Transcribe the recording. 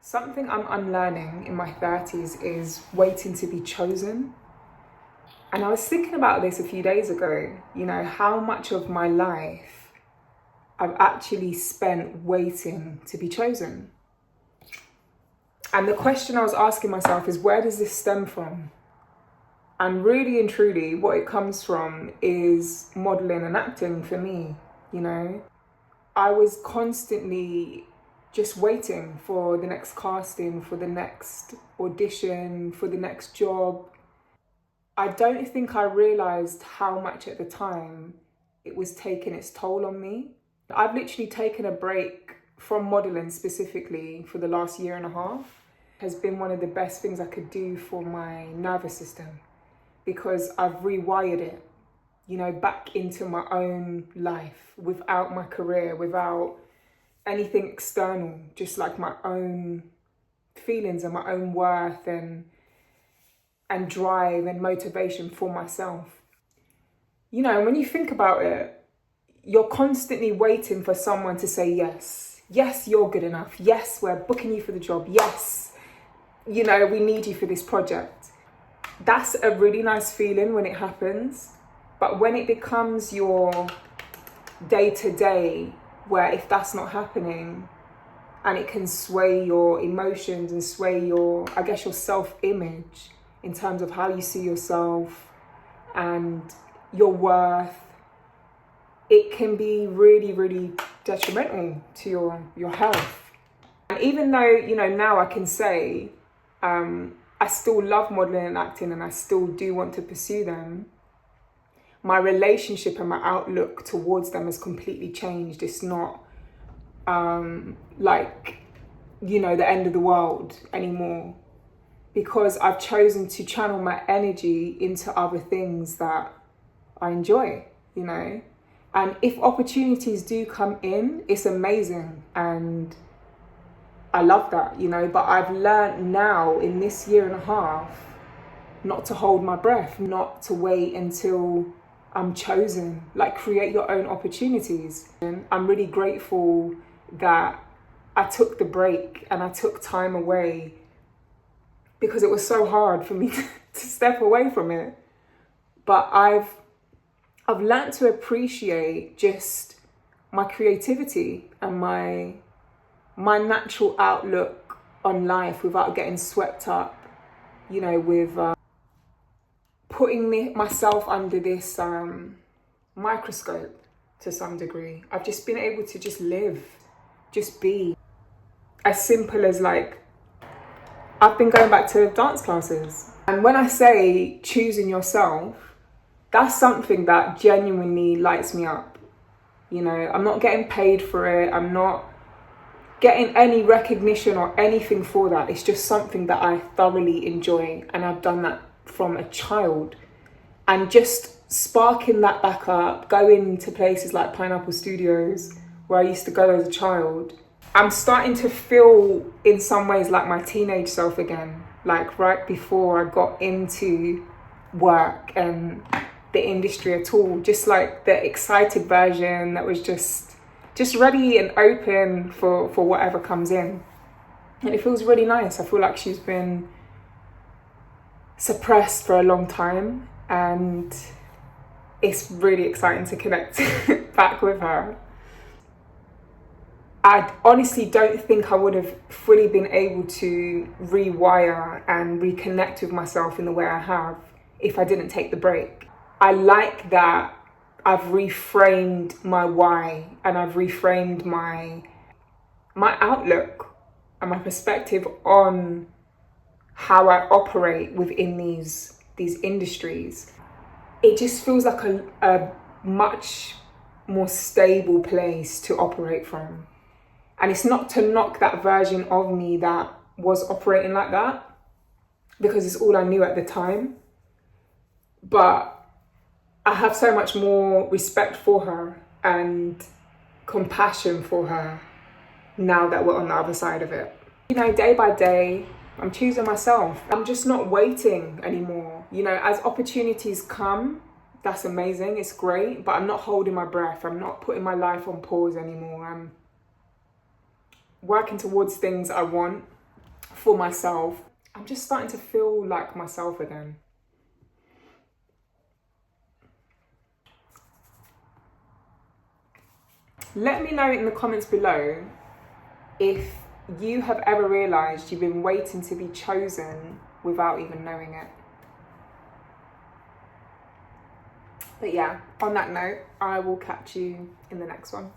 Something I'm unlearning in my 30s is waiting to be chosen. And I was thinking about this a few days ago, how much of my life I've actually spent waiting to be chosen. And the question I was asking myself is, where does this stem from? And really and truly, what it comes from is modeling and acting for me, I was constantly just waiting for the next casting, for the next audition, for the next job. I don't think I realised how much at the time it was taking its toll on me. I've literally taken a break from modelling specifically for the last year and a half. It has been one of the best things I could do for my nervous system, because I've rewired it, back into my own life, without my career, without anything external, just like my own feelings and my own worth and drive and motivation for myself. When you think about it, you're constantly waiting for someone to say yes. Yes, you're good enough. Yes, we're booking you for the job. Yes, we need you for this project. That's a really nice feeling when it happens. But when it becomes your day-to-day, where if that's not happening, and it can sway your emotions and sway your self-image in terms of how you see yourself and your worth, it can be really, really detrimental to your health. And even though, now I can say, I still love modelling and acting and I still do want to pursue them, my relationship and my outlook towards them has completely changed. It's not the end of the world anymore, because I've chosen to channel my energy into other things that I enjoy, And if opportunities do come in, it's amazing. And I love that, but I've learned now in this year and a half not to hold my breath, not to wait until I'm chosen, create your own opportunities. And I'm really grateful that I took the break and I took time away, because it was so hard for me to step away from it. But I've learned to appreciate just my creativity and my natural outlook on life without getting swept up, with putting myself under this microscope to some degree. I've just been able to just live, just be. As simple as I've been going back to dance classes. And when I say choosing yourself, that's something that genuinely lights me up. I'm not getting paid for it. I'm not getting any recognition or anything for that. It's just something that I thoroughly enjoy. And I've done that from a child. And just sparking that back up, going to places like Pineapple Studios, where I used to go as a child, I'm starting to feel in some ways like my teenage self again, right before I got into work and the industry at all, just like the excited version that was just ready and open for whatever comes in. And it feels really nice. I feel like she's been suppressed for a long time, and it's really exciting to connect back with her. I honestly don't think I would have fully been able to rewire and reconnect with myself in the way I have if I didn't take the break. I like that I've reframed my why, and I've reframed my outlook and my perspective on how I operate within these industries. It just feels like a much more stable place to operate from. And it's not to knock that version of me that was operating like that, because it's all I knew at the time. But I have so much more respect for her and compassion for her now that we're on the other side of it. Day by day, I'm choosing myself. I'm just not waiting anymore. As opportunities come, That's amazing, it's great, but I'm not holding my breath. I'm not putting my life on pause anymore. I'm working towards things I want for myself. I'm just starting to feel like myself again. Let me know in the comments below if you have ever realised you've been waiting to be chosen without even knowing it. But yeah, on that note, I will catch you in the next one.